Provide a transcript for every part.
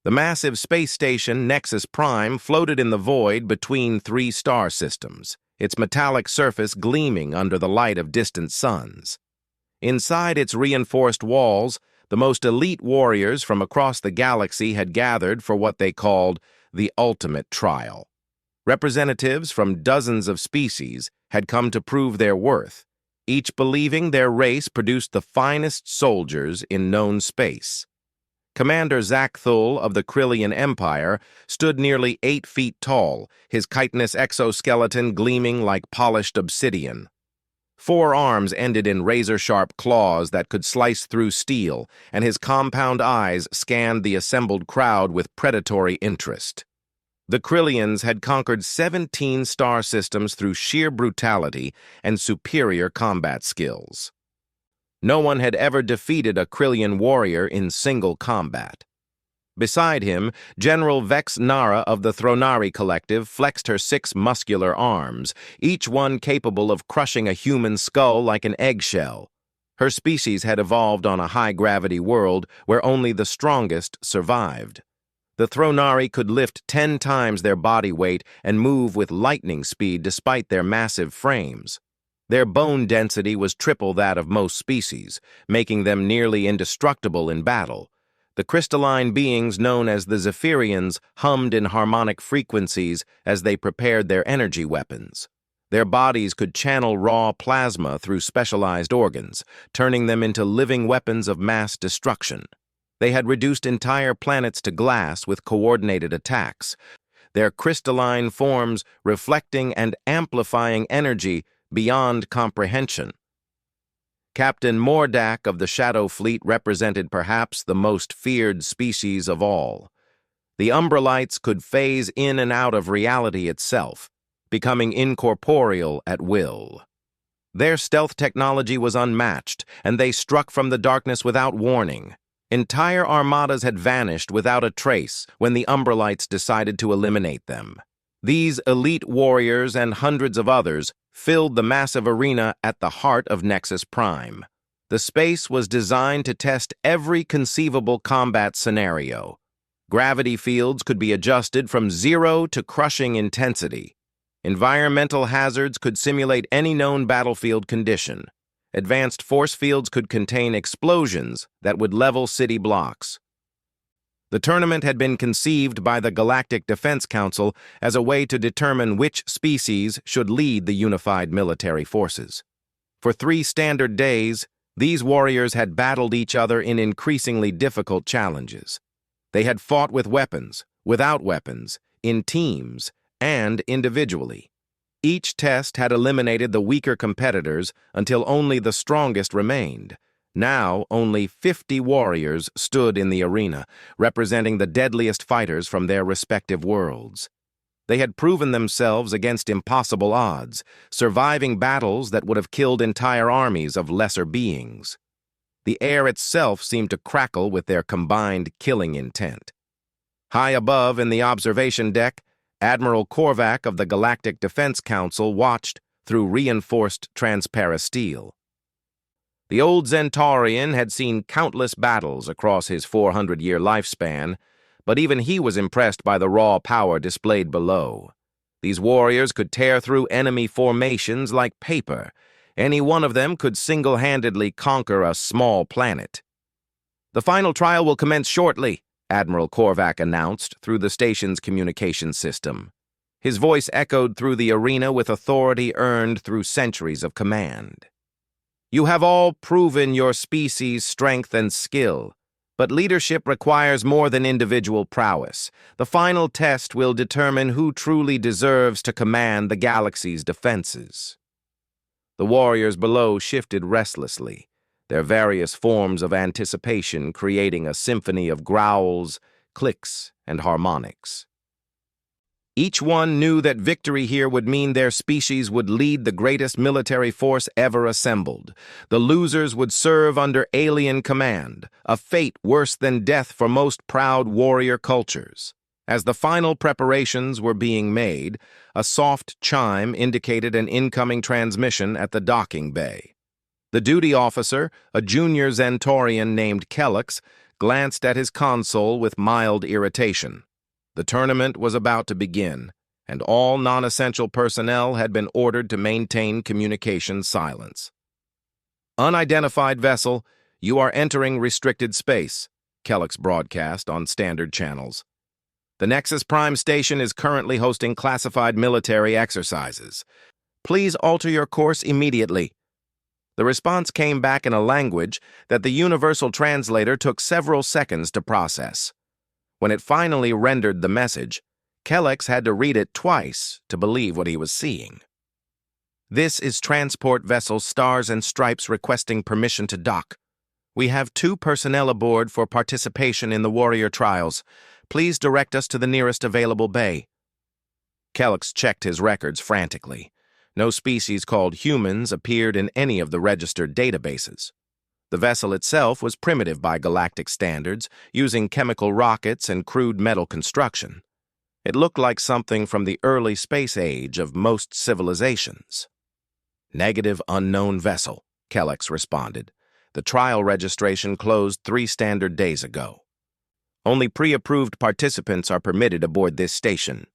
The massive space station Nexus Prime floated in the void between three star systems, its metallic surface gleaming under the light of distant suns. Inside its reinforced walls, the most elite warriors from across the galaxy had gathered for what they called the ultimate trial. Representatives from dozens of species had come to prove their worth, each believing their race produced the finest soldiers in known space. Commander Zakthul of the Krillian Empire stood nearly 8 feet tall, his chitinous exoskeleton gleaming like polished obsidian. 4 arms ended in razor-sharp claws that could slice through steel, and his compound eyes scanned the assembled crowd with predatory interest. The Krillians had conquered 17 star systems through sheer brutality and superior combat skills. No one had ever defeated a Krillian warrior in single combat. Beside him, General Vex Nara of the Thronari Collective flexed her 6 muscular arms, each one capable of crushing a human skull like an eggshell. Her species had evolved on a high-gravity world where only the strongest survived. The Thronari could lift 10 times their body weight and move with lightning speed despite their massive frames. Their bone density was triple that of most species, making them nearly indestructible in battle. The crystalline beings known as the Zephyrians hummed in harmonic frequencies as they prepared their energy weapons. Their bodies could channel raw plasma through specialized organs, turning them into living weapons of mass destruction. They had reduced entire planets to glass with coordinated attacks, their crystalline forms reflecting and amplifying energy beyond comprehension. Captain Mordak of the Shadow Fleet represented perhaps the most feared species of all. The Umbralites could phase in and out of reality itself, becoming incorporeal at will. Their stealth technology was unmatched, and they struck from the darkness without warning. Entire armadas had vanished without a trace when the Umbralites decided to eliminate them. These elite warriors and hundreds of others filled the massive arena at the heart of Nexus Prime. The space was designed to test every conceivable combat scenario. Gravity fields could be adjusted from 0 to crushing intensity. Environmental hazards could simulate any known battlefield condition. Advanced force fields could contain explosions that would level city blocks. The tournament had been conceived by the Galactic Defense Council as a way to determine which species should lead the unified military forces. For 3 standard days, these warriors had battled each other in increasingly difficult challenges. They had fought with weapons, without weapons, in teams, and individually. Each test had eliminated the weaker competitors until only the strongest remained. Now, only 50 warriors stood in the arena, representing the deadliest fighters from their respective worlds. They had proven themselves against impossible odds, surviving battles that would have killed entire armies of lesser beings. The air itself seemed to crackle with their combined killing intent. High above in the observation deck, Admiral Korvac of the Galactic Defense Council watched through reinforced transparasteel. The old Zentaurian had seen countless battles across his 400-year lifespan, but even he was impressed by the raw power displayed below. These warriors could tear through enemy formations like paper. Any one of them could single-handedly conquer a small planet. "The final trial will commence shortly," Admiral Korvac announced through the station's communication system. His voice echoed through the arena with authority earned through centuries of command. "You have all proven your species' strength and skill, but leadership requires more than individual prowess. The final test will determine who truly deserves to command the galaxy's defenses." The warriors below shifted restlessly, their various forms of anticipation creating a symphony of growls, clicks, and harmonics. Each one knew that victory here would mean their species would lead the greatest military force ever assembled. The losers would serve under alien command, a fate worse than death for most proud warrior cultures. As the final preparations were being made, a soft chime indicated an incoming transmission at the docking bay. The duty officer, a junior Zentaurian named Kellux, glanced at his console with mild irritation. The tournament was about to begin, and all non-essential personnel had been ordered to maintain communication silence. "Unidentified vessel, you are entering restricted space," Kellex broadcast on standard channels. "The Nexus Prime station is currently hosting classified military exercises. Please alter your course immediately." The response came back in a language that the universal translator took several seconds to process. When it finally rendered the message, Kellex had to read it twice to believe what he was seeing. "This is transport vessel Stars and Stripes requesting permission to dock. We have 2 personnel aboard for participation in the warrior trials. Please direct us to the nearest available bay." Kellex checked his records frantically. No species called humans appeared in any of the registered databases. The vessel itself was primitive by galactic standards, using chemical rockets and crude metal construction. It looked like something from the early space age of most civilizations. "Negative unknown vessel," Kellex responded. "The trial registration closed 3 standard days ago. Only pre-approved participants are permitted aboard this station."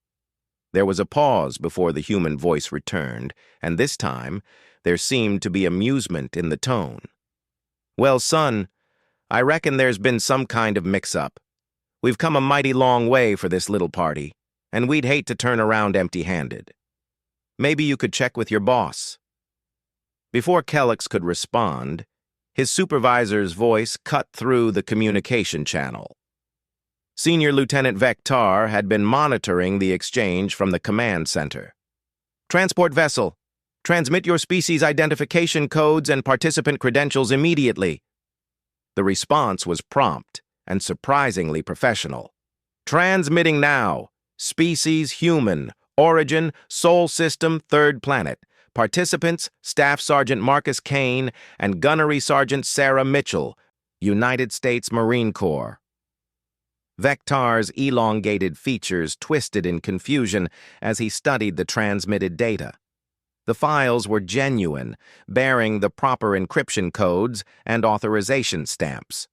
There was a pause before the human voice returned, and this time there seemed to be amusement in the tone. "Well, son, I reckon there's been some kind of mix-up. We've come a mighty long way for this little party, and we'd hate to turn around empty-handed. Maybe you could check with your boss." Before Kellex could respond, his supervisor's voice cut through the communication channel. Senior Lieutenant Vector had been monitoring the exchange from the command center. "Transport vessel, transmit your species identification codes and participant credentials immediately." The response was prompt and surprisingly professional. "Transmitting now. Species human. Origin, Sol System, 3rd planet. Participants, Staff Sergeant Marcus Kane and Gunnery Sergeant Sarah Mitchell, United States Marine Corps." Vector's elongated features twisted in confusion as he studied the transmitted data. The files were genuine, bearing the proper encryption codes and authorization stamps.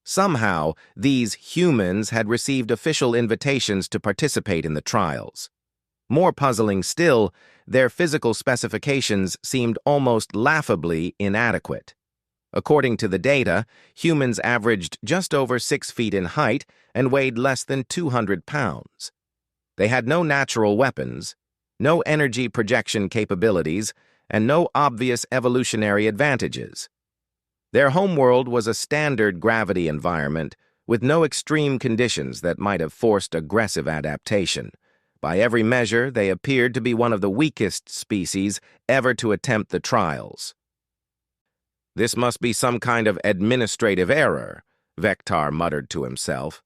Somehow, these humans had received official invitations to participate in the trials. More puzzling still, their physical specifications seemed almost laughably inadequate. According to the data, humans averaged just over 6 feet in height and weighed less than 200 pounds. They had no natural weapons, no energy projection capabilities, and no obvious evolutionary advantages. Their homeworld was a standard gravity environment with no extreme conditions that might have forced aggressive adaptation. By every measure, they appeared to be one of the weakest species ever to attempt the trials. "This must be some kind of administrative error," Vector muttered to himself.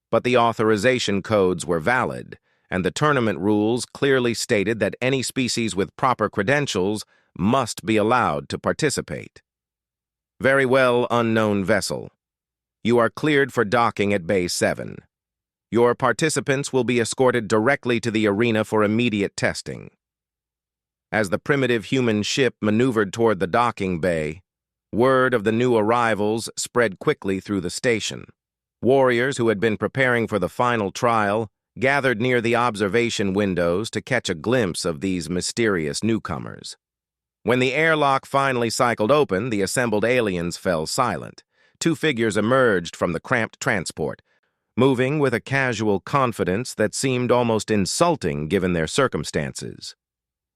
But the authorization codes were valid, and the tournament rules clearly stated that any species with proper credentials must be allowed to participate. "Very well, unknown vessel. You are cleared for docking at Bay 7. Your participants will be escorted directly to the arena for immediate testing." As the primitive human ship maneuvered toward the docking bay, word of the new arrivals spread quickly through the station. Warriors who had been preparing for the final trial gathered near the observation windows to catch a glimpse of these mysterious newcomers. When the airlock finally cycled open, the assembled aliens fell silent. 2 figures emerged from the cramped transport, moving with a casual confidence that seemed almost insulting given their circumstances.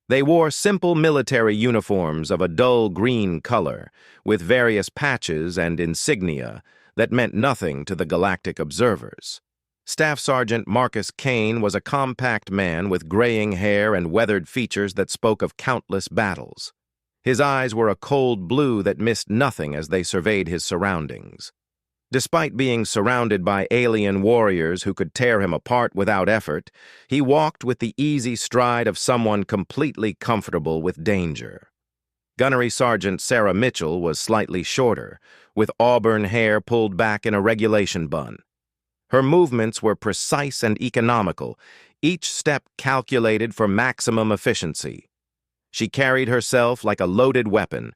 They wore simple military uniforms of a dull green color, with various patches and insignia that meant nothing to the galactic observers. Staff Sergeant Marcus Kane was a compact man with graying hair and weathered features that spoke of countless battles. His eyes were a cold blue that missed nothing as they surveyed his surroundings. Despite being surrounded by alien warriors who could tear him apart without effort, he walked with the easy stride of someone completely comfortable with danger. Gunnery Sergeant Sarah Mitchell was slightly shorter, with auburn hair pulled back in a regulation bun. Her movements were precise and economical, each step calculated for maximum efficiency. She carried herself like a loaded weapon,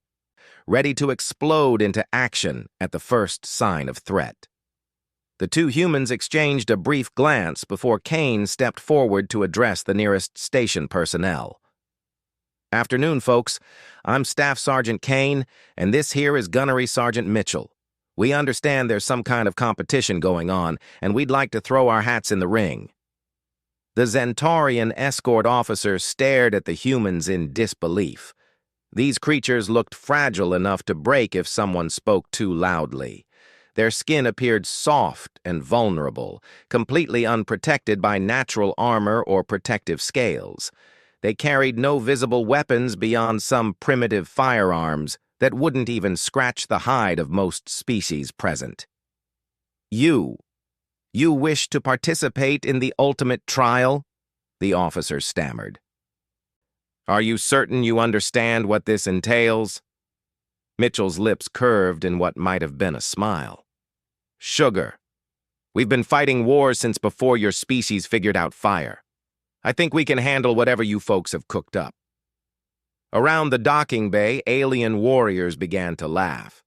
ready to explode into action at the first sign of threat. The two humans exchanged a brief glance before Kane stepped forward to address the nearest station personnel. "Afternoon, folks. I'm Staff Sergeant Kane, and this here is Gunnery Sergeant Mitchell. We understand there's some kind of competition going on, and we'd like to throw our hats in the ring." The Zentaurian escort officer stared at the humans in disbelief. These creatures looked fragile enough to break if someone spoke too loudly. Their skin appeared soft and vulnerable, completely unprotected by natural armor or protective scales. They carried no visible weapons beyond some primitive firearms that wouldn't even scratch the hide of most species present. You wish to participate in the ultimate trial?" the officer stammered. "Are you certain you understand what this entails?" Mitchell's lips curved in what might have been a smile. "Sugar. We've been fighting wars since before your species figured out fire. I think we can handle whatever you folks have cooked up." Around the docking bay, alien warriors began to laugh.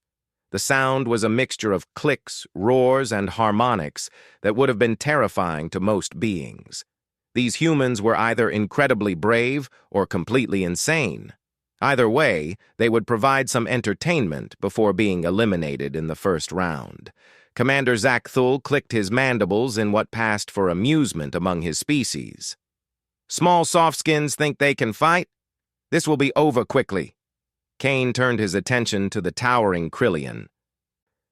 The sound was a mixture of clicks, roars, and harmonics that would have been terrifying to most beings. These humans were either incredibly brave or completely insane. Either way, they would provide some entertainment before being eliminated in the first round. Commander Zakthul clicked his mandibles in what passed for amusement among his species. "Small softskins think they can fight? This will be over quickly." Kane turned his attention to the towering Krillian.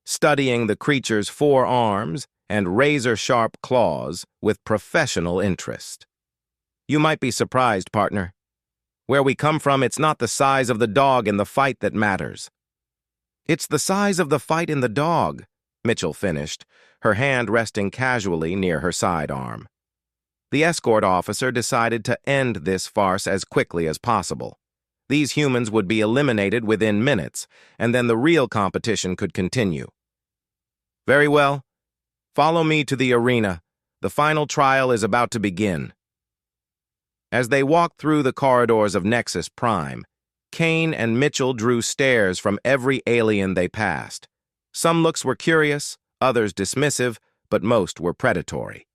Studying the creature's forearms and razor-sharp claws with professional interest. "You might be surprised, partner. Where we come from, it's not the size of the dog in the fight that matters." "It's the size of the fight in the dog," Mitchell finished, her hand resting casually near her sidearm. The escort officer decided to end this farce as quickly as possible. These humans would be eliminated within minutes, and then the real competition could continue. "Very well. Follow me to the arena. The final trial is about to begin." As they walked through the corridors of Nexus Prime, Kane and Mitchell drew stares from every alien they passed. Some looks were curious, others dismissive, but most were predatory.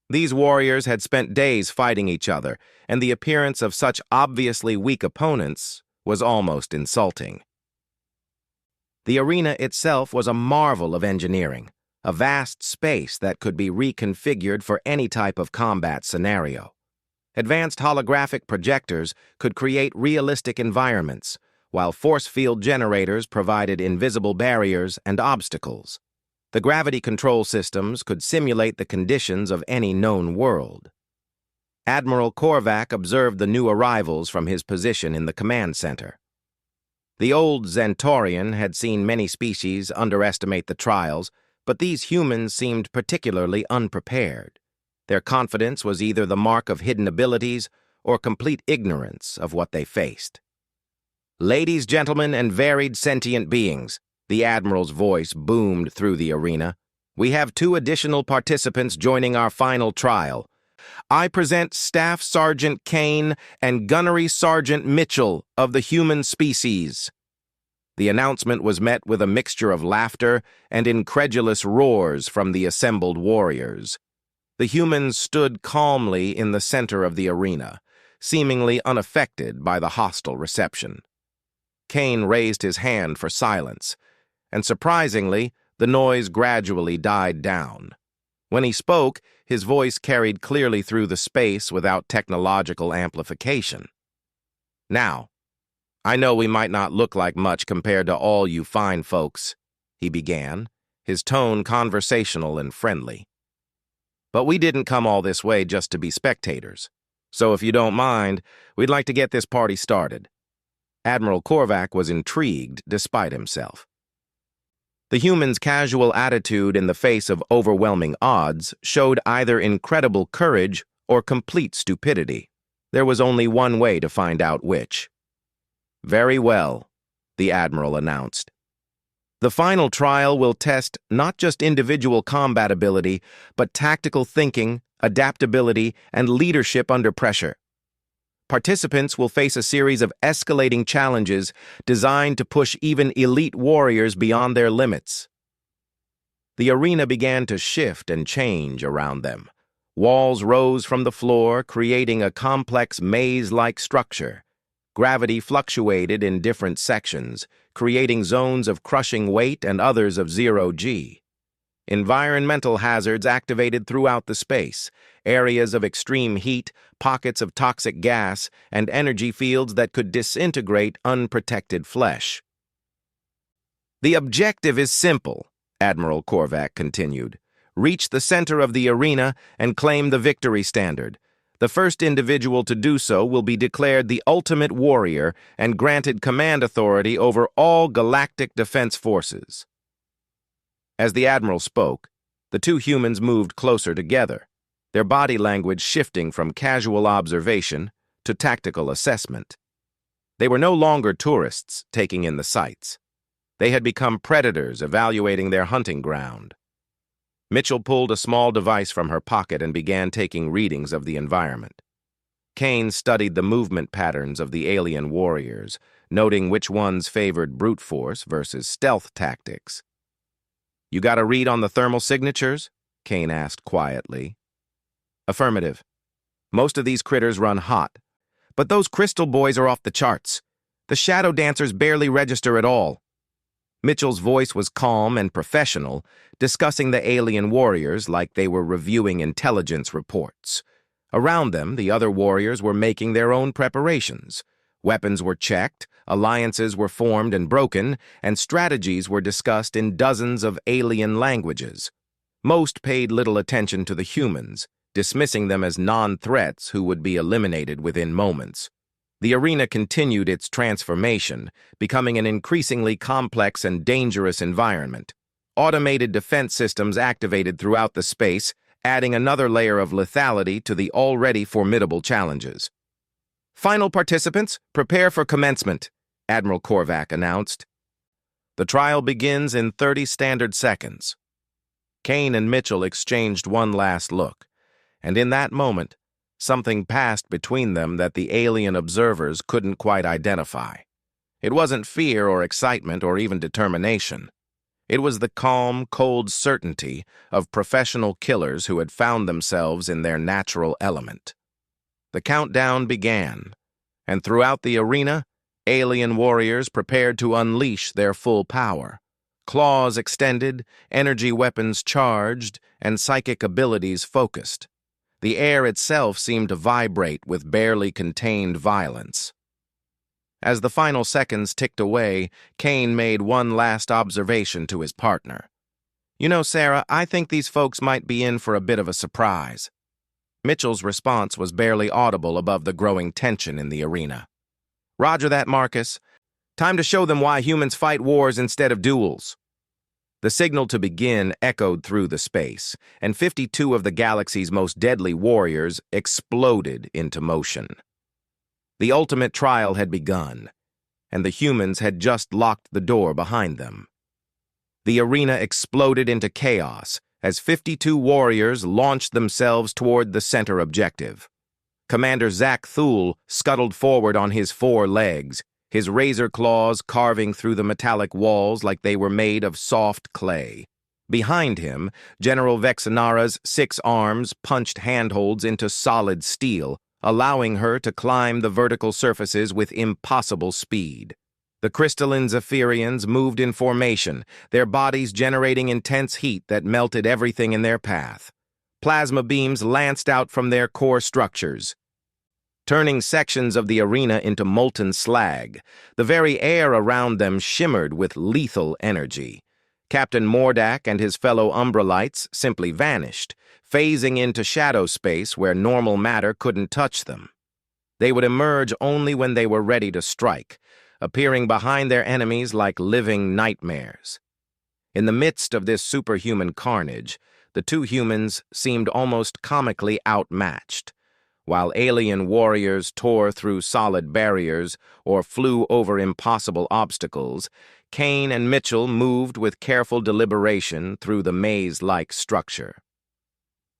These warriors had spent days fighting each other, and the appearance of such obviously weak opponents was almost insulting. The arena itself was a marvel of engineering, a vast space that could be reconfigured for any type of combat scenario. Advanced holographic projectors could create realistic environments, while force field generators provided invisible barriers and obstacles. The gravity control systems could simulate the conditions of any known world. Admiral Korvac observed the new arrivals from his position in the command center. The old Zentaurian had seen many species underestimate the trials, but these humans seemed particularly unprepared. Their confidence was either the mark of hidden abilities or complete ignorance of what they faced. "Ladies, gentlemen, and varied sentient beings," the Admiral's voice boomed through the arena, "we have 2 additional participants joining our final trial. I present Staff Sergeant Kane and Gunnery Sergeant Mitchell of the human species." The announcement was met with a mixture of laughter and incredulous roars from the assembled warriors. The humans stood calmly in the center of the arena, seemingly unaffected by the hostile reception. Kane raised his hand for silence, and surprisingly, the noise gradually died down. When he spoke, his voice carried clearly through the space without technological amplification. "Now, I know we might not look like much compared to all you fine folks," he began, his tone conversational and friendly. "But we didn't come all this way just to be spectators. So if you don't mind, we'd like to get this party started." Admiral Korvac was intrigued despite himself. The human's casual attitude in the face of overwhelming odds showed either incredible courage or complete stupidity. There was only one way to find out which. "Very well," the Admiral announced. "The final trial will test not just individual combat ability, but tactical thinking, adaptability, and leadership under pressure. Participants will face a series of escalating challenges designed to push even elite warriors beyond their limits." The arena began to shift and change around them. Walls rose from the floor, creating a complex maze-like structure. Gravity fluctuated in different sections, creating zones of crushing weight and others of zero-G. Environmental hazards activated throughout the space, areas of extreme heat, pockets of toxic gas, and energy fields that could disintegrate unprotected flesh. "The objective is simple," Admiral Korvac continued. "Reach the center of the arena and claim the victory standard. The first individual to do so will be declared the ultimate warrior and granted command authority over all galactic defense forces." As the Admiral spoke, the two humans moved closer together, their body language shifting from casual observation to tactical assessment. They were no longer tourists taking in the sights. They had become predators evaluating their hunting ground. Mitchell pulled a small device from her pocket and began taking readings of the environment. Kane studied the movement patterns of the alien warriors, noting which ones favored brute force versus stealth tactics. "You got a read on the thermal signatures?" Kane asked quietly. "Affirmative. Most of these critters run hot, but those crystal boys are off the charts. The shadow dancers barely register at all." Mitchell's voice was calm and professional, discussing the alien warriors like they were reviewing intelligence reports. Around them, the other warriors were making their own preparations. Weapons were checked, alliances were formed and broken, and strategies were discussed in dozens of alien languages. Most paid little attention to the humans, dismissing them as non-threats who would be eliminated within moments. The arena continued its transformation, becoming an increasingly complex and dangerous environment. Automated defense systems activated throughout the space, adding another layer of lethality to the already formidable challenges. "Final participants, prepare for commencement," Admiral Korvac announced. "The trial begins in 30 standard seconds." Kane and Mitchell exchanged one last look, and in that moment, something passed between them that the alien observers couldn't quite identify. It wasn't fear or excitement or even determination. It was the calm, cold certainty of professional killers who had found themselves in their natural element. The countdown began, and throughout the arena, alien warriors prepared to unleash their full power. Claws extended, energy weapons charged, and psychic abilities focused. The air itself seemed to vibrate with barely contained violence. As the final seconds ticked away, Kane made one last observation to his partner. "You know, Sarah, I think these folks might be in for a bit of a surprise." Mitchell's response was barely audible above the growing tension in the arena. "Roger that, Marcus. Time to show them why humans fight wars instead of duels." The signal to begin echoed through the space, and 52 of the galaxy's most deadly warriors exploded into motion. The ultimate trial had begun, and the humans had just locked the door behind them. The arena exploded into chaos as 52 warriors launched themselves toward the center objective. Commander Zach Thule scuttled forward on his 4 legs, his razor claws carving through the metallic walls like they were made of soft clay. Behind him, General Vexenara's 6 arms punched handholds into solid steel, allowing her to climb the vertical surfaces with impossible speed. The crystalline Zephyrians moved in formation, their bodies generating intense heat that melted everything in their path. Plasma beams lanced out from their core structures, turning sections of the arena into molten slag. The very air around them shimmered with lethal energy. Captain Mordak and his fellow Umbralites simply vanished, phasing into shadow space where normal matter couldn't touch them. They would emerge only when they were ready to strike, appearing behind their enemies like living nightmares. In the midst of this superhuman carnage, the two humans seemed almost comically outmatched. While alien warriors tore through solid barriers or flew over impossible obstacles, Kane and Mitchell moved with careful deliberation through the maze-like structure.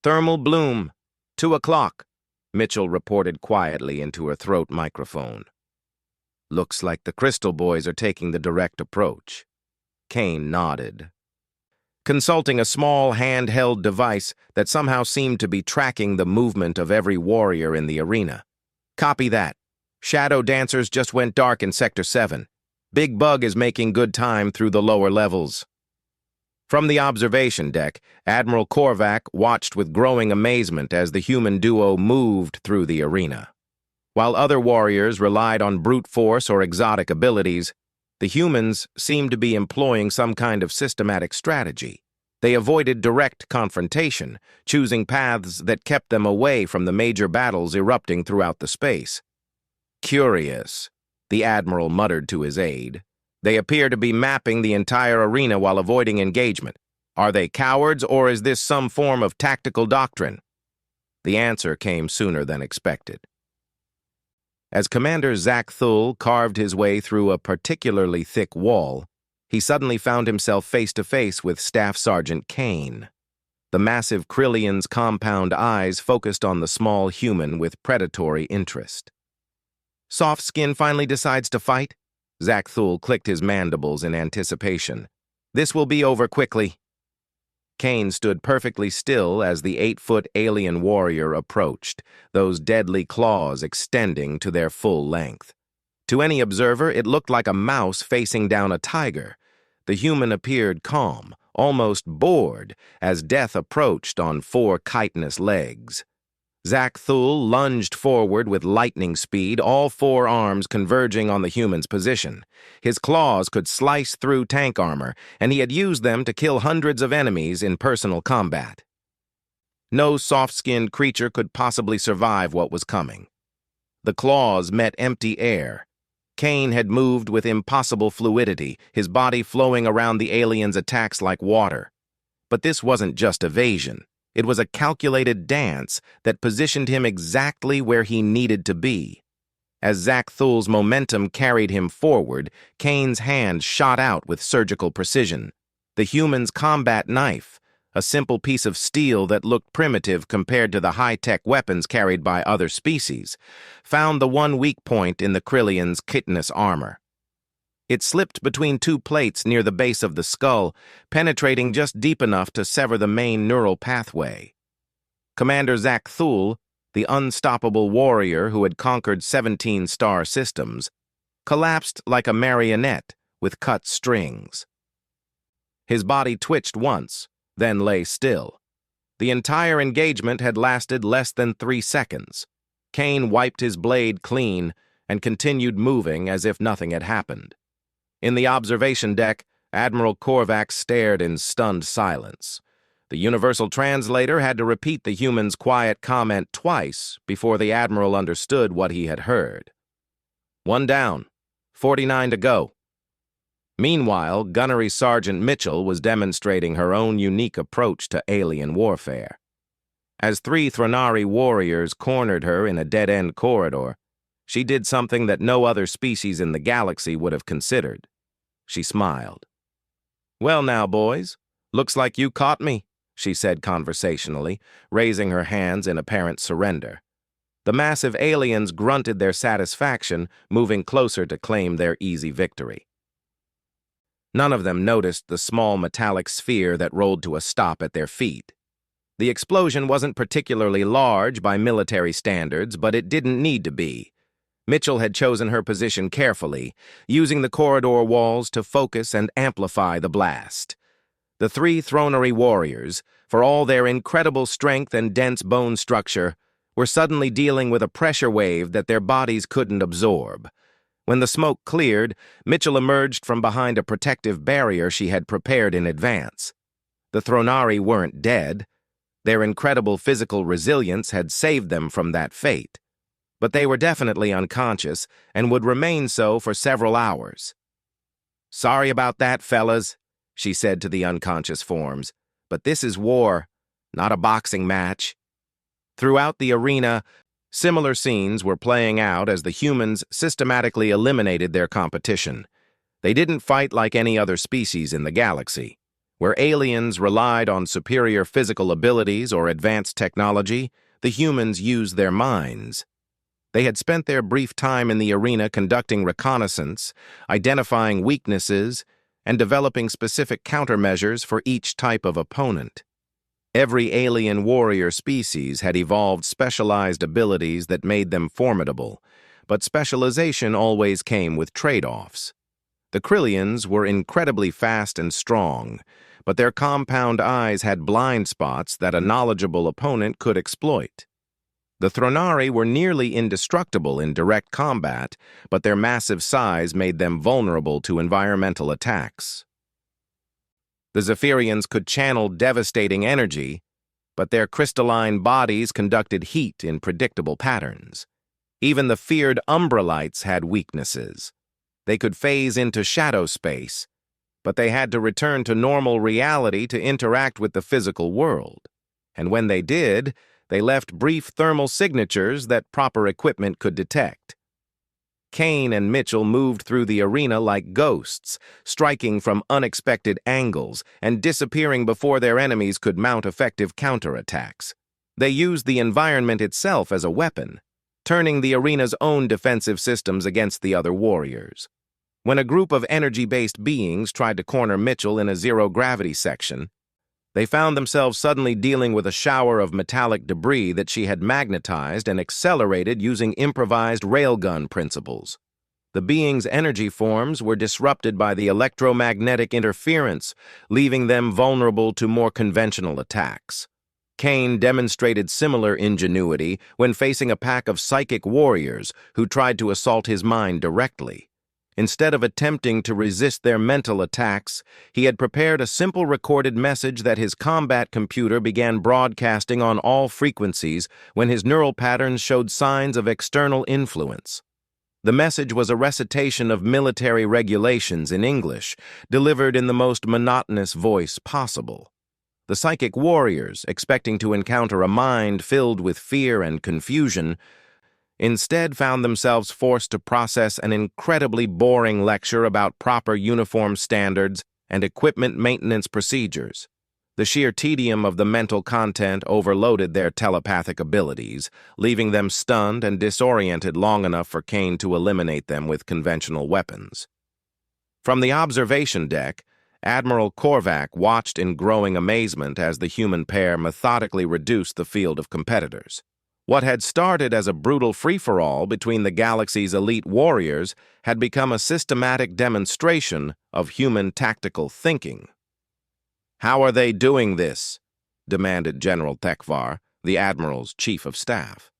"Thermal bloom, 2 o'clock," Mitchell reported quietly into her throat microphone. "Looks like the Crystal Boys are taking the direct approach." Kane nodded. consulting a small handheld device that somehow seemed to be tracking the movement of every warrior in the arena. Copy that. Shadow dancers just went dark in Sector 7. Big Bug is making good time through the lower levels. From the observation deck, Admiral Korvac watched with growing amazement as the human duo moved through the arena. While other warriors relied on brute force or exotic abilities, the humans seemed to be employing some kind of systematic strategy. They avoided direct confrontation, choosing paths that kept them away from the major battles erupting throughout the space. Curious, the Admiral muttered to his aide. They appear to be mapping the entire arena while avoiding engagement. Are they cowards, or is this some form of tactical doctrine? The answer came sooner than expected. As Commander Zach Thul carved his way through a particularly thick wall, he suddenly found himself face-to-face with Staff Sergeant Kane. The massive Krillion's compound eyes focused on the small human with predatory interest. Soft Skin finally decides to fight? Zach Thul clicked his mandibles in anticipation. This will be over quickly. Kane stood perfectly still as the 8-foot alien warrior approached, those deadly claws extending to their full length. To any observer, it looked like a mouse facing down a tiger. The human appeared calm, almost bored, as death approached on 4 chitinous legs. Zach Thul lunged forward with lightning speed, all 4 arms converging on the human's position. His claws could slice through tank armor, and he had used them to kill hundreds of enemies in personal combat. No soft-skinned creature could possibly survive what was coming. The claws met empty air. Kane had moved with impossible fluidity, his body flowing around the alien's attacks like water. But this wasn't just evasion. It was a calculated dance that positioned him exactly where he needed to be. As Zach Thul's momentum carried him forward, Kane's hand shot out with surgical precision. The human's combat knife, a simple piece of steel that looked primitive compared to the high-tech weapons carried by other species, found the one weak point in the Krillion's chitinous armor. It slipped between 2 plates near the base of the skull, penetrating just deep enough to sever the main neural pathway. Commander Zach Thul, the unstoppable warrior who had conquered 17 star systems, collapsed like a marionette with cut strings. His body twitched once, then lay still. The entire engagement had lasted less than 3 seconds. Kane wiped his blade clean and continued moving as if nothing had happened. In the observation deck, Admiral Korvac stared in stunned silence. The universal translator had to repeat the human's quiet comment twice before the Admiral understood what he had heard. 1 down, 49 to go. Meanwhile, Gunnery Sergeant Mitchell was demonstrating her own unique approach to alien warfare. As 3 Thronari warriors cornered her in a dead-end corridor, she did something that no other species in the galaxy would have considered. She smiled. "Well now, boys, looks like you caught me," she said conversationally, raising her hands in apparent surrender. The massive aliens grunted their satisfaction, moving closer to claim their easy victory. None of them noticed the small metallic sphere that rolled to a stop at their feet. The explosion wasn't particularly large by military standards, but it didn't need to be. Mitchell had chosen her position carefully, using the corridor walls to focus and amplify the blast. The 3 Thronary warriors, for all their incredible strength and dense bone structure, were suddenly dealing with a pressure wave that their bodies couldn't absorb. When the smoke cleared, Mitchell emerged from behind a protective barrier she had prepared in advance. The Thronari weren't dead. Their incredible physical resilience had saved them from that fate. But they were definitely unconscious and would remain so for several hours. "Sorry about that, fellas," she said to the unconscious forms, "but this is war, not a boxing match." Throughout the arena, similar scenes were playing out as the humans systematically eliminated their competition. They didn't fight like any other species in the galaxy. Where aliens relied on superior physical abilities or advanced technology, the humans used their minds. They had spent their brief time in the arena conducting reconnaissance, identifying weaknesses, and developing specific countermeasures for each type of opponent. Every alien warrior species had evolved specialized abilities that made them formidable, but specialization always came with trade-offs. The Krillians were incredibly fast and strong, but their compound eyes had blind spots that a knowledgeable opponent could exploit. The Thronari were nearly indestructible in direct combat, but their massive size made them vulnerable to environmental attacks. The Zephyrians could channel devastating energy, but their crystalline bodies conducted heat in predictable patterns. Even the feared Umbralites had weaknesses. They could phase into shadow space, but they had to return to normal reality to interact with the physical world. And when they did, they left brief thermal signatures that proper equipment could detect. Kane and Mitchell moved through the arena like ghosts, striking from unexpected angles and disappearing before their enemies could mount effective counterattacks. They used the environment itself as a weapon, turning the arena's own defensive systems against the other warriors. When a group of energy-based beings tried to corner Mitchell in a zero-gravity section, they found themselves suddenly dealing with a shower of metallic debris that she had magnetized and accelerated using improvised railgun principles. The being's energy forms were disrupted by the electromagnetic interference, leaving them vulnerable to more conventional attacks. Kane demonstrated similar ingenuity when facing a pack of psychic warriors who tried to assault his mind directly. Instead of attempting to resist their mental attacks, he had prepared a simple recorded message that his combat computer began broadcasting on all frequencies when his neural patterns showed signs of external influence. The message was a recitation of military regulations in English, delivered in the most monotonous voice possible. The psychic warriors, expecting to encounter a mind filled with fear and confusion, instead found themselves forced to process an incredibly boring lecture about proper uniform standards and equipment maintenance procedures. The sheer tedium of the mental content overloaded their telepathic abilities, leaving them stunned and disoriented long enough for Kane to eliminate them with conventional weapons. From the observation deck, Admiral Korvac watched in growing amazement as the human pair methodically reduced the field of competitors. What had started as a brutal free-for-all between the galaxy's elite warriors had become a systematic demonstration of human tactical thinking. "How are they doing this?" demanded General Tekvar, the Admiral's chief of staff.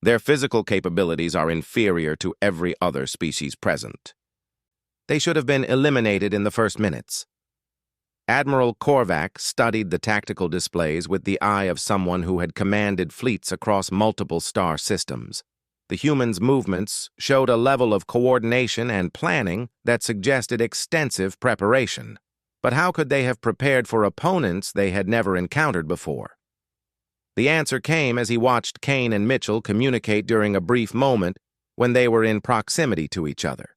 "Their physical capabilities are inferior to every other species present. They should have been eliminated in the first minutes." Admiral Korvac studied the tactical displays with the eye of someone who had commanded fleets across multiple star systems. The humans' movements showed a level of coordination and planning that suggested extensive preparation. But how could they have prepared for opponents they had never encountered before? The answer came as he watched Kane and Mitchell communicate during a brief moment when they were in proximity to each other.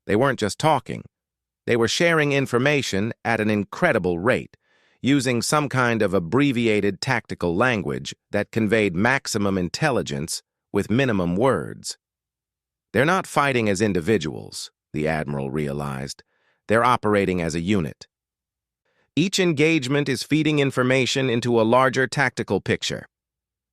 They weren't just talking. They were sharing information at an incredible rate, using some kind of abbreviated tactical language that conveyed maximum intelligence with minimum words. They're not fighting as individuals, the Admiral realized. They're operating as a unit. Each engagement is feeding information into a larger tactical picture.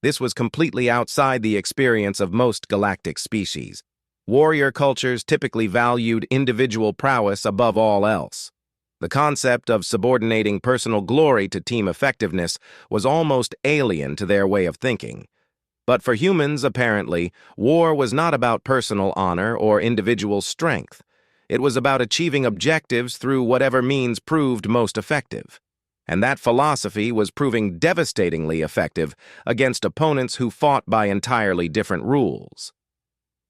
This was completely outside the experience of most galactic species. Warrior cultures typically valued individual prowess above all else. The concept of subordinating personal glory to team effectiveness was almost alien to their way of thinking. But for humans, apparently, war was not about personal honor or individual strength. It was about achieving objectives through whatever means proved most effective. And that philosophy was proving devastatingly effective against opponents who fought by entirely different rules.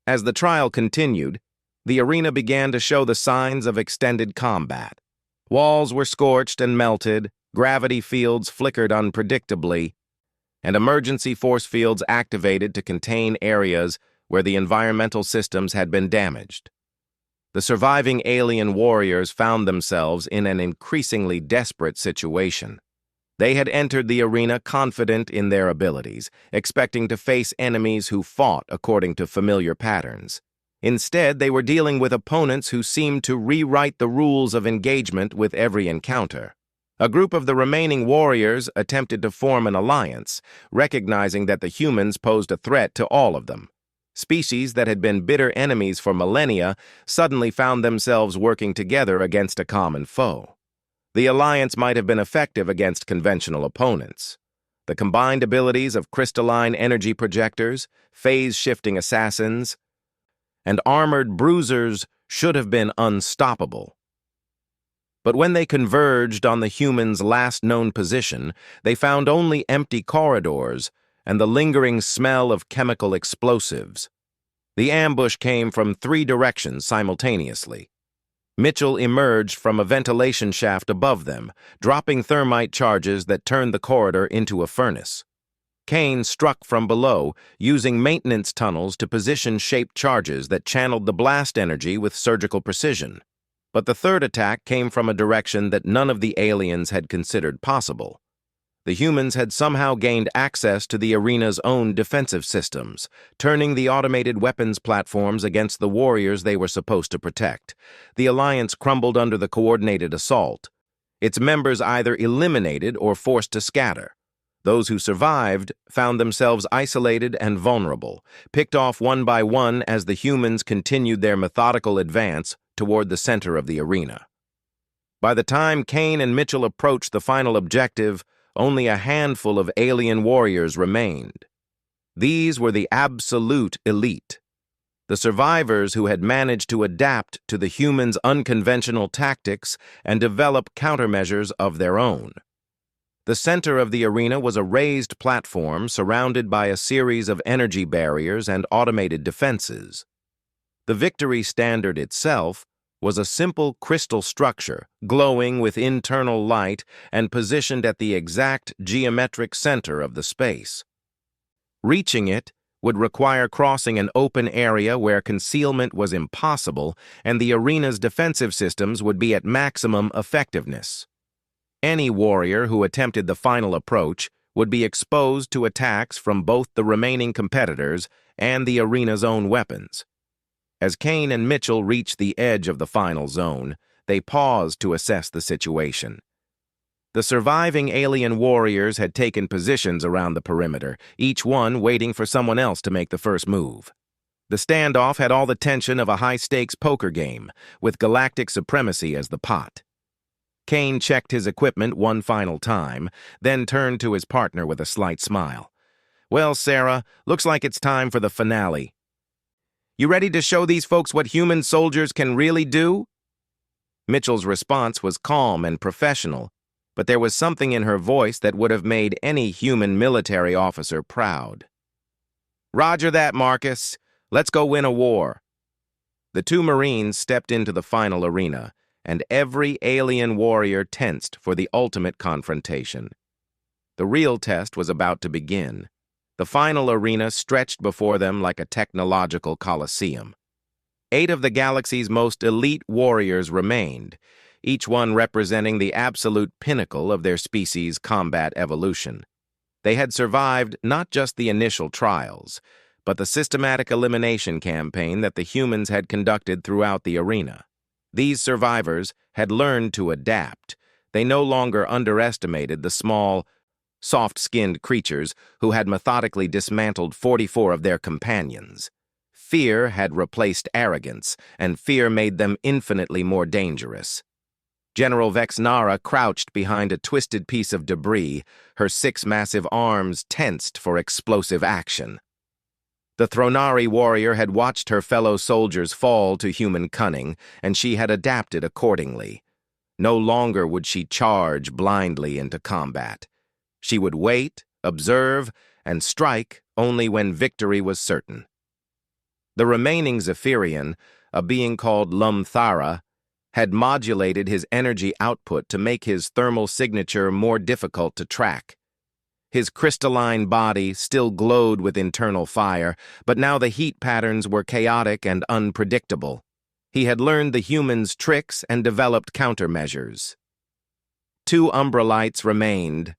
As the trial continued, the arena began to show the signs of extended combat. Walls were scorched and melted, gravity fields flickered unpredictably, and emergency force fields activated to contain areas where the environmental systems had been damaged. The surviving alien warriors found themselves in an increasingly desperate situation. They had entered the arena confident in their abilities, expecting to face enemies who fought according to familiar patterns. Instead, they were dealing with opponents who seemed to rewrite the rules of engagement with every encounter. A group of the remaining warriors attempted to form an alliance, recognizing that the humans posed a threat to all of them. Species that had been bitter enemies for millennia suddenly found themselves working together against a common foe. The alliance might have been effective against conventional opponents. The combined abilities of crystalline energy projectors, phase-shifting assassins, and armored bruisers should have been unstoppable. But when they converged on the humans' last known position, they found only empty corridors and the lingering smell of chemical explosives. The ambush came from 3 directions simultaneously. Mitchell emerged from a ventilation shaft above them, dropping thermite charges that turned the corridor into a furnace. Kane struck from below, using maintenance tunnels to position shaped charges that channeled the blast energy with surgical precision. But the third attack came from a direction that none of the aliens had considered possible. The humans had somehow gained access to the arena's own defensive systems, turning the automated weapons platforms against the warriors they were supposed to protect. The alliance crumbled under the coordinated assault, its members either eliminated or forced to scatter. Those who survived found themselves isolated and vulnerable, picked off one by one as the humans continued their methodical advance toward the center of the arena. By the time Kane and Mitchell approached the final objective, only a handful of alien warriors remained. These were the absolute elite, the survivors who had managed to adapt to the humans' unconventional tactics and develop countermeasures of their own. The center of the arena was a raised platform surrounded by a series of energy barriers and automated defenses. The victory standard itself was a simple crystal structure, glowing with internal light and positioned at the exact geometric center of the space. Reaching it would require crossing an open area where concealment was impossible and the arena's defensive systems would be at maximum effectiveness. Any warrior who attempted the final approach would be exposed to attacks from both the remaining competitors and the arena's own weapons. As Kane and Mitchell reached the edge of the final zone, they paused to assess the situation. The surviving alien warriors had taken positions around the perimeter, each one waiting for someone else to make the first move. The standoff had all the tension of a high-stakes poker game, with galactic supremacy as the pot. Kane checked his equipment one final time, then turned to his partner with a slight smile. "Well, Sarah, looks like it's time for the finale. You ready to show these folks what human soldiers can really do?" Mitchell's response was calm and professional, but there was something in her voice that would have made any human military officer proud. "Roger that, Marcus. Let's go win a war." The 2 Marines stepped into the final arena, and every alien warrior tensed for the ultimate confrontation. The real test was about to begin. The final arena stretched before them like a technological coliseum. 8 of the galaxy's most elite warriors remained, each one representing the absolute pinnacle of their species' combat evolution. They had survived not just the initial trials, but the systematic elimination campaign that the humans had conducted throughout the arena. These survivors had learned to adapt. They no longer underestimated the small, soft-skinned creatures who had methodically dismantled 44 of their companions. Fear had replaced arrogance, and fear made them infinitely more dangerous. General Vexnara crouched behind a twisted piece of debris, her 6 massive arms tensed for explosive action. The Thronari warrior had watched her fellow soldiers fall to human cunning, and she had adapted accordingly. No longer would she charge blindly into combat. She would wait, observe, and strike only when victory was certain. The remaining Zephyrian, a being called Lumthara, had modulated his energy output to make his thermal signature more difficult to track. His crystalline body still glowed with internal fire, but now the heat patterns were chaotic and unpredictable. He had learned the humans' tricks and developed countermeasures. 2 Umbralites remained,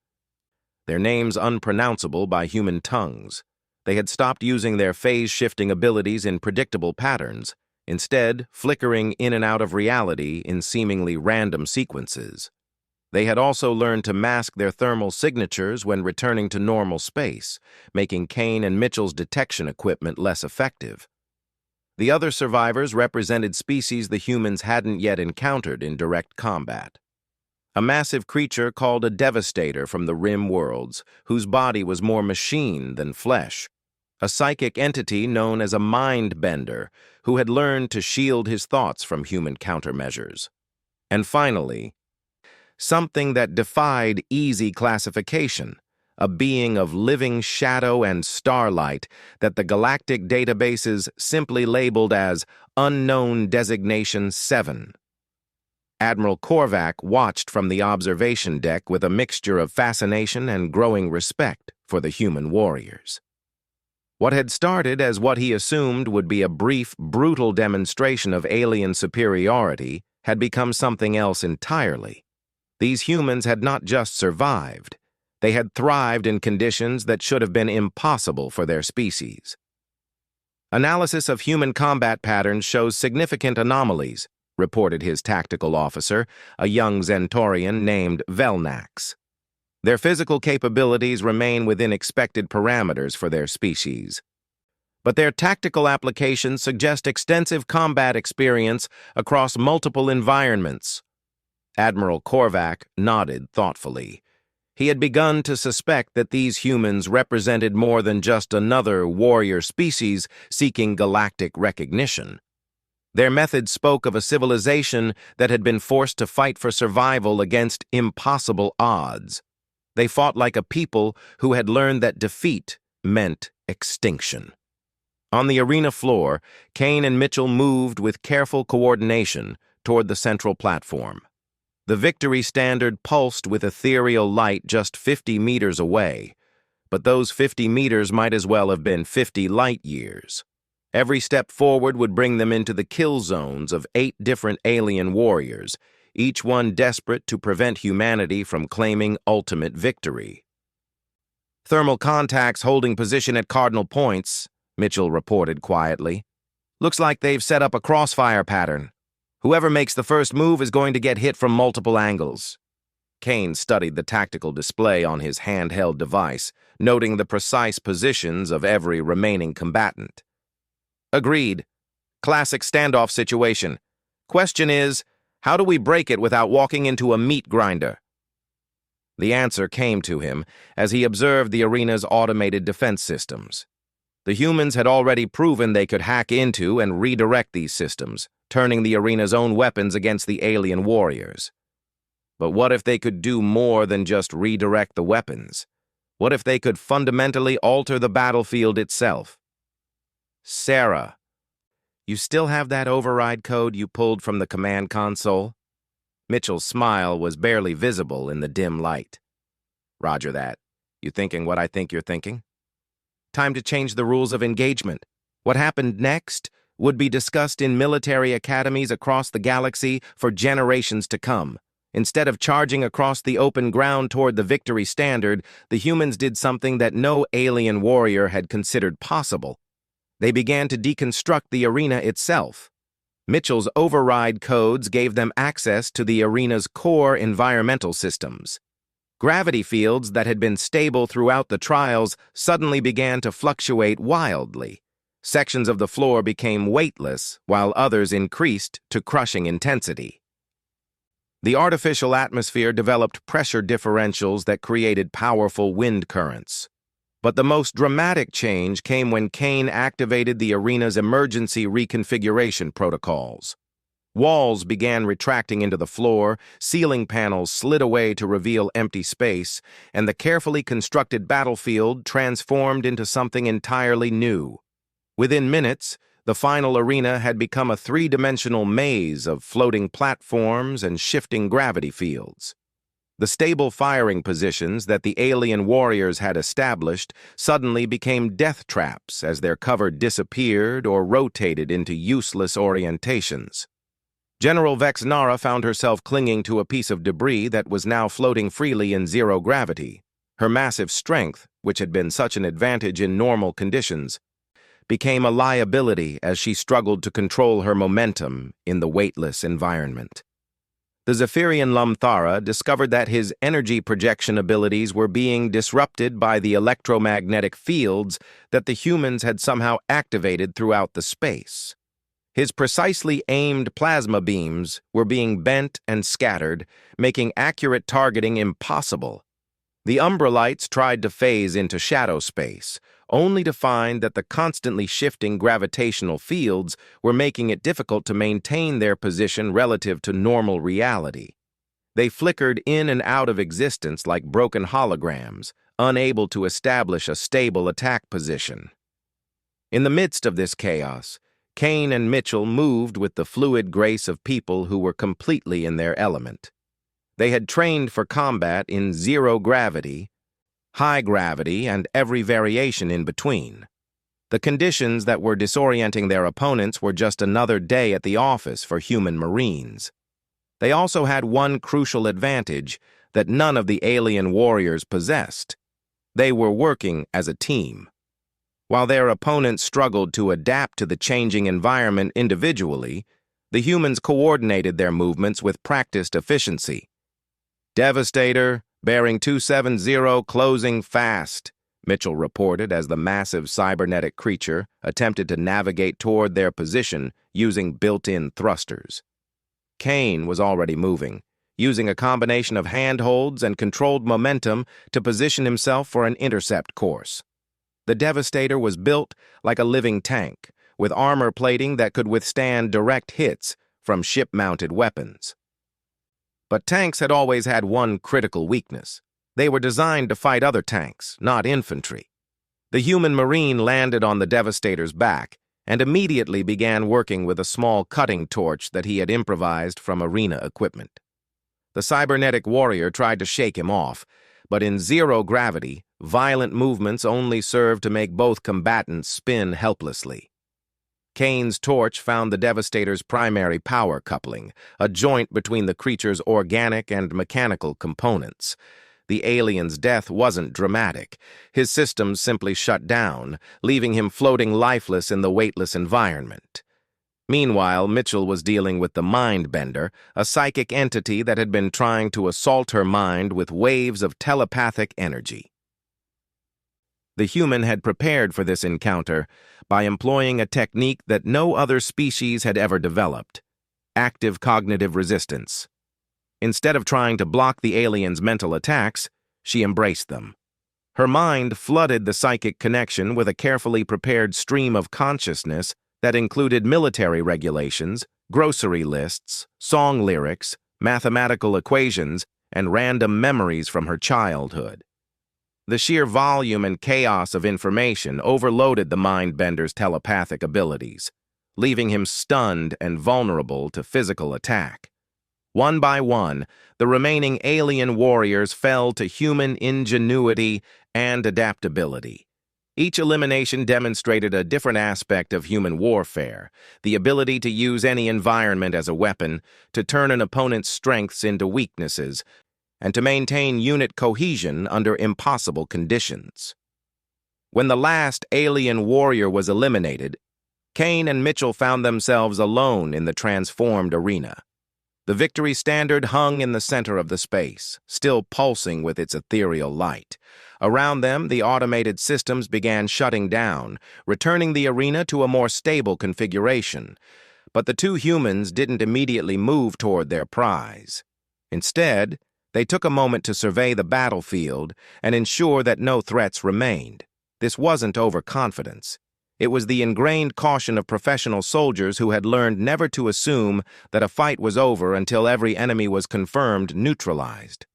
their names unpronounceable by human tongues. They had stopped using their phase-shifting abilities in predictable patterns, instead flickering in and out of reality in seemingly random sequences. They had also learned to mask their thermal signatures when returning to normal space, making Kane and Mitchell's detection equipment less effective. The other survivors represented species the humans hadn't yet encountered in direct combat. A massive creature called a Devastator from the Rim worlds, whose body was more machine than flesh. A psychic entity known as a Mind Bender, who had learned to shield his thoughts from human countermeasures. And finally, something that defied easy classification, a being of living shadow and starlight that the galactic databases simply labeled as Unknown Designation 7. Admiral Korvac watched from the observation deck with a mixture of fascination and growing respect for the human warriors. What had started as what he assumed would be a brief, brutal demonstration of alien superiority had become something else entirely. These humans had not just survived, they had thrived in conditions that should have been impossible for their species. Analysis of human combat patterns shows significant anomalies, reported his tactical officer, a young Zentorian named Velnax. Their physical capabilities remain within expected parameters for their species, but their tactical applications suggest extensive combat experience across multiple environments. Admiral Korvac nodded thoughtfully. He had begun to suspect that these humans represented more than just another warrior species seeking galactic recognition. Their methods spoke of a civilization that had been forced to fight for survival against impossible odds. They fought like a people who had learned that defeat meant extinction. On the arena floor, Kane and Mitchell moved with careful coordination toward the central platform. The victory standard pulsed with ethereal light just 50 meters away, but those 50 meters might as well have been 50 light years. Every step forward would bring them into the kill zones of 8 different alien warriors, each one desperate to prevent humanity from claiming ultimate victory. "Thermal contacts holding position at cardinal points," Mitchell reported quietly. "Looks like they've set up a crossfire pattern. Whoever makes the first move is going to get hit from multiple angles." Kane studied the tactical display on his handheld device, noting the precise positions of every remaining combatant. "Agreed. Classic standoff situation. Question is, how do we break it without walking into a meat grinder?" The answer came to him as he observed the arena's automated defense systems. The humans had already proven they could hack into and redirect these systems, turning the arena's own weapons against the alien warriors. But what if they could do more than just redirect the weapons? What if they could fundamentally alter the battlefield itself? "Sarah, you still have that override code you pulled from the command console?" Mitchell's smile was barely visible in the dim light. "Roger that. You thinking what I think you're thinking?" Time to change the rules of engagement. What happened next would be discussed in military academies across the galaxy for generations to come. Instead of charging across the open ground toward the victory standard, the humans did something that no alien warrior had considered possible. They began to deconstruct the arena itself. Mitchell's override codes gave them access to the arena's core environmental systems. Gravity fields that had been stable throughout the trials suddenly began to fluctuate wildly. Sections of the floor became weightless, while others increased to crushing intensity. The artificial atmosphere developed pressure differentials that created powerful wind currents. But the most dramatic change came when Kane activated the arena's emergency reconfiguration protocols. Walls began retracting into the floor, ceiling panels slid away to reveal empty space, and the carefully constructed battlefield transformed into something entirely new. Within minutes, the final arena had become a 3-dimensional maze of floating platforms and shifting gravity fields. The stable firing positions that the alien warriors had established suddenly became death traps as their cover disappeared or rotated into useless orientations. General Vex Nara found herself clinging to a piece of debris that was now floating freely in zero gravity. Her massive strength, which had been such an advantage in normal conditions, became a liability as she struggled to control her momentum in the weightless environment. The Zephyrian Lumthara discovered that his energy projection abilities were being disrupted by the electromagnetic fields that the humans had somehow activated throughout the space. His precisely aimed plasma beams were being bent and scattered, making accurate targeting impossible. The Umbralites tried to phase into shadow space, only to find that the constantly shifting gravitational fields were making it difficult to maintain their position relative to normal reality. They flickered in and out of existence like broken holograms, unable to establish a stable attack position. In the midst of this chaos, Kane and Mitchell moved with the fluid grace of people who were completely in their element. They had trained for combat in zero gravity, high gravity, and every variation in between. The conditions that were disorienting their opponents were just another day at the office for human Marines. They also had one crucial advantage that none of the alien warriors possessed. They were working as a team. While their opponents struggled to adapt to the changing environment individually, the humans coordinated their movements with practiced efficiency. "Devastator, bearing 270, closing fast," Mitchell reported as the massive cybernetic creature attempted to navigate toward their position using built-in thrusters. Kane was already moving, using a combination of handholds and controlled momentum to position himself for an intercept course. The Devastator was built like a living tank, with armor plating that could withstand direct hits from ship-mounted weapons. But tanks had always had one critical weakness. They were designed to fight other tanks, not infantry. The human Marine landed on the Devastator's back and immediately began working with a small cutting torch that he had improvised from arena equipment. The cybernetic warrior tried to shake him off, but in zero gravity, violent movements only served to make both combatants spin helplessly. Kane's torch found the Devastator's primary power coupling, a joint between the creature's organic and mechanical components. The alien's death wasn't dramatic. His systems simply shut down, leaving him floating lifeless in the weightless environment. Meanwhile, Mitchell was dealing with the Mindbender, a psychic entity that had been trying to assault her mind with waves of telepathic energy. The human had prepared for this encounter by employing a technique that no other species had ever developed: active cognitive resistance. Instead of trying to block the alien's mental attacks, she embraced them. Her mind flooded the psychic connection with a carefully prepared stream of consciousness that included military regulations, grocery lists, song lyrics, mathematical equations, and random memories from her childhood. The sheer volume and chaos of information overloaded the Mindbender's telepathic abilities, leaving him stunned and vulnerable to physical attack. One by one, the remaining alien warriors fell to human ingenuity and adaptability. Each elimination demonstrated a different aspect of human warfare: the ability to use any environment as a weapon, to turn an opponent's strengths into weaknesses, and to maintain unit cohesion under impossible conditions. When the last alien warrior was eliminated, Kane and Mitchell found themselves alone in the transformed arena. The victory standard hung in the center of the space, still pulsing with its ethereal light. Around them, the automated systems began shutting down, returning the arena to a more stable configuration. But the two humans didn't immediately move toward their prize. Instead, they took a moment to survey the battlefield and ensure that no threats remained. This wasn't overconfidence. It was the ingrained caution of professional soldiers who had learned never to assume that a fight was over until every enemy was confirmed neutralized.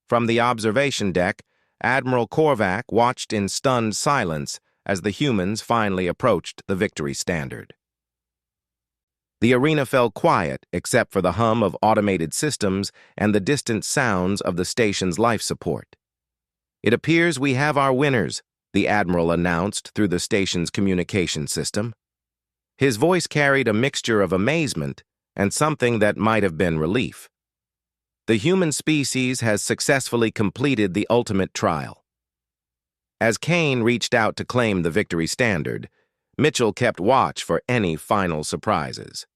From the observation deck, Admiral Korvac watched in stunned silence as the humans finally approached the victory standard. The arena fell quiet except for the hum of automated systems and the distant sounds of the station's life support. "It appears we have our winners," the Admiral announced through the station's communication system. His voice carried a mixture of amazement and something that might have been relief. The human species has successfully completed the ultimate trial. As Kane reached out to claim the victory standard, Mitchell kept watch for any final surprises.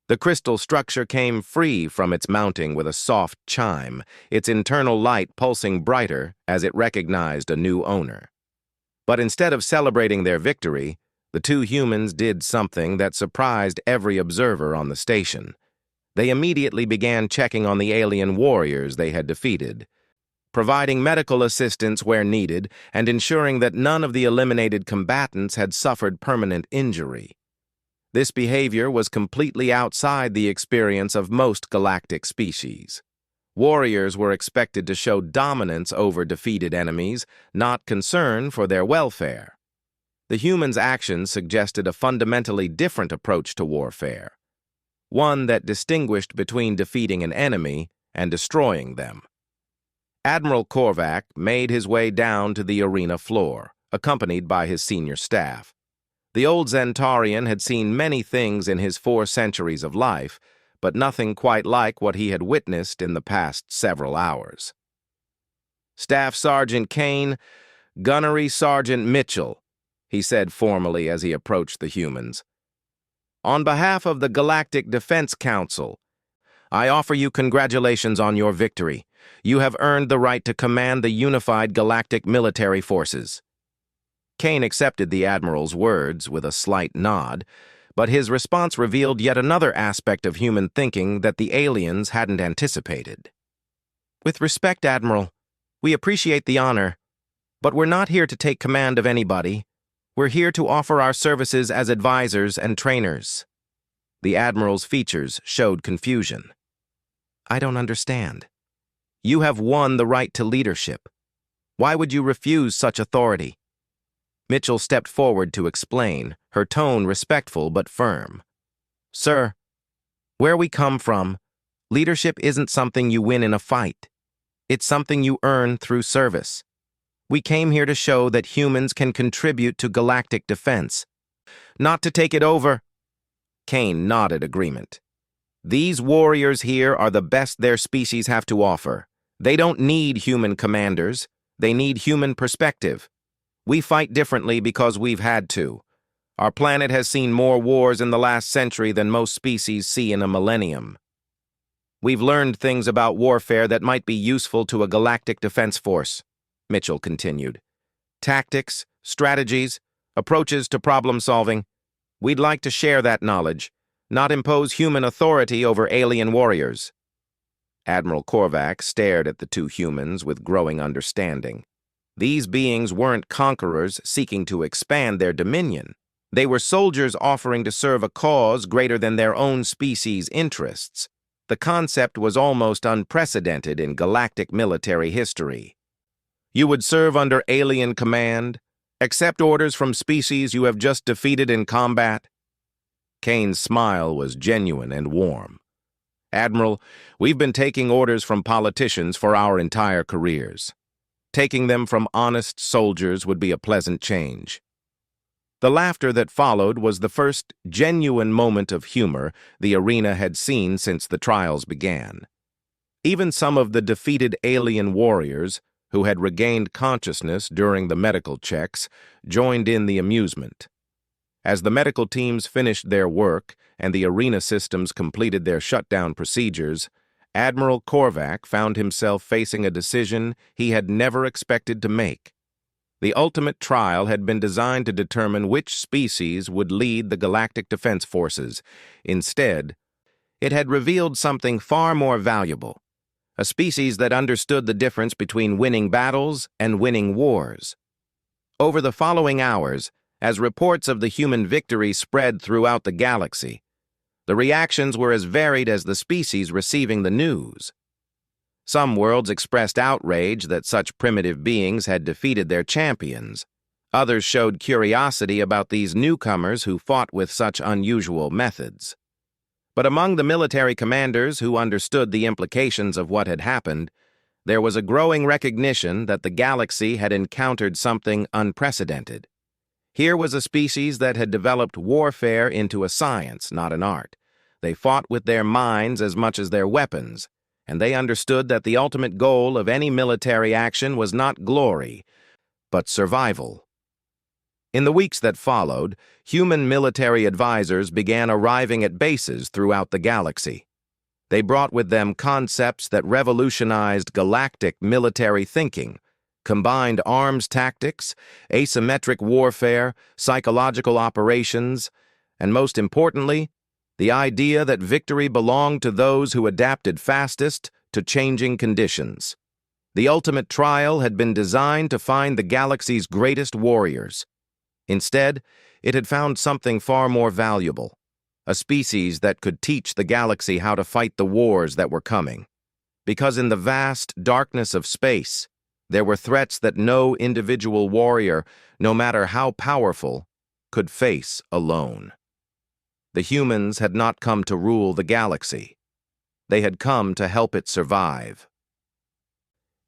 The crystal structure came free from its mounting with a soft chime, its internal light pulsing brighter as it recognized a new owner. But instead of celebrating their victory, the two humans did something that surprised every observer on the station. They immediately began checking on the alien warriors they had defeated, providing medical assistance where needed and ensuring that none of the eliminated combatants had suffered permanent injury. This behavior was completely outside the experience of most galactic species. Warriors were expected to show dominance over defeated enemies, not concern for their welfare. The humans' actions suggested a fundamentally different approach to warfare, one that distinguished between defeating an enemy and destroying them. Admiral Korvac made his way down to the arena floor, accompanied by his senior staff. The old Zentaurian had seen many things in his 4 centuries of life, but nothing quite like what he had witnessed in the past several hours. "Staff Sergeant Kane, Gunnery Sergeant Mitchell," he said formally as he approached the humans. "On behalf of the Galactic Defense Council, I offer you congratulations on your victory. You have earned the right to command the unified galactic military forces." Kane accepted the Admiral's words with a slight nod, but his response revealed yet another aspect of human thinking that the aliens hadn't anticipated. "With respect, Admiral, we appreciate the honor, but we're not here to take command of anybody. We're here to offer our services as advisors and trainers." The Admiral's features showed confusion. "I don't understand. You have won the right to leadership. Why would you refuse such authority?" Mitchell stepped forward to explain, her tone respectful but firm. "Sir, where we come from, leadership isn't something you win in a fight. It's something you earn through service. We came here to show that humans can contribute to galactic defense, not to take it over." Kane nodded agreement. "These warriors here are the best their species have to offer. They don't need human commanders. They need human perspective. We fight differently because we've had to. Our planet has seen more wars in the last century than most species see in a millennium. We've learned things about warfare that might be useful to a galactic defense force," Mitchell continued. "Tactics, strategies, approaches to problem solving. We'd like to share that knowledge, not impose human authority over alien warriors." Admiral Korvac stared at the two humans with growing understanding. These beings weren't conquerors seeking to expand their dominion. They were soldiers offering to serve a cause greater than their own species' interests. The concept was almost unprecedented in galactic military history. "You would serve under alien command, accept orders from species you have just defeated in combat?" Kane's smile was genuine and warm. "Admiral, we've been taking orders from politicians for our entire careers. Taking them from honest soldiers would be a pleasant change." The laughter that followed was the first genuine moment of humor the arena had seen since the trials began. Even some of the defeated alien warriors, who had regained consciousness during the medical checks, joined in the amusement. As the medical teams finished their work and the arena systems completed their shutdown procedures, Admiral Korvac found himself facing a decision he had never expected to make. The ultimate trial had been designed to determine which species would lead the Galactic Defense Forces. Instead, it had revealed something far more valuable, a species that understood the difference between winning battles and winning wars. Over the following hours, as reports of the human victory spread throughout the galaxy, the reactions were as varied as the species receiving the news. Some worlds expressed outrage that such primitive beings had defeated their champions. Others showed curiosity about these newcomers who fought with such unusual methods. But among the military commanders who understood the implications of what had happened, there was a growing recognition that the galaxy had encountered something unprecedented. Here was a species that had developed warfare into a science, not an art. They fought with their minds as much as their weapons, and they understood that the ultimate goal of any military action was not glory, but survival. In the weeks that followed, human military advisors began arriving at bases throughout the galaxy. They brought with them concepts that revolutionized galactic military thinking, combined arms tactics, asymmetric warfare, psychological operations, and most importantly, the idea that victory belonged to those who adapted fastest to changing conditions. The ultimate trial had been designed to find the galaxy's greatest warriors. Instead, it had found something far more valuable, a species that could teach the galaxy how to fight the wars that were coming. Because in the vast darkness of space, there were threats that no individual warrior, no matter how powerful, could face alone. The humans had not come to rule the galaxy. They had come to help it survive.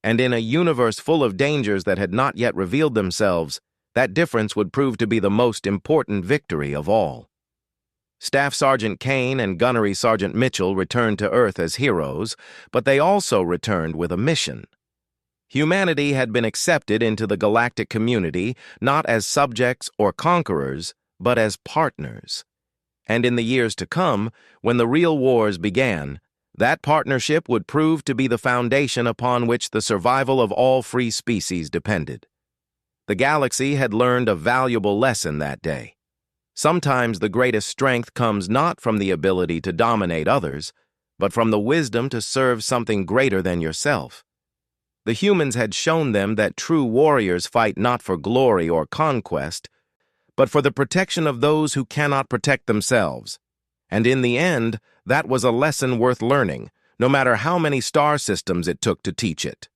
And in a universe full of dangers that had not yet revealed themselves, that difference would prove to be the most important victory of all. Staff Sergeant Kane and Gunnery Sergeant Mitchell returned to Earth as heroes, but they also returned with a mission. Humanity had been accepted into the galactic community not as subjects or conquerors, but as partners. And in the years to come, when the real wars began, that partnership would prove to be the foundation upon which the survival of all free species depended. The galaxy had learned a valuable lesson that day. Sometimes the greatest strength comes not from the ability to dominate others, but from the wisdom to serve something greater than yourself. The humans had shown them that true warriors fight not for glory or conquest, but for the protection of those who cannot protect themselves. And in the end, that was a lesson worth learning, no matter how many star systems it took to teach it.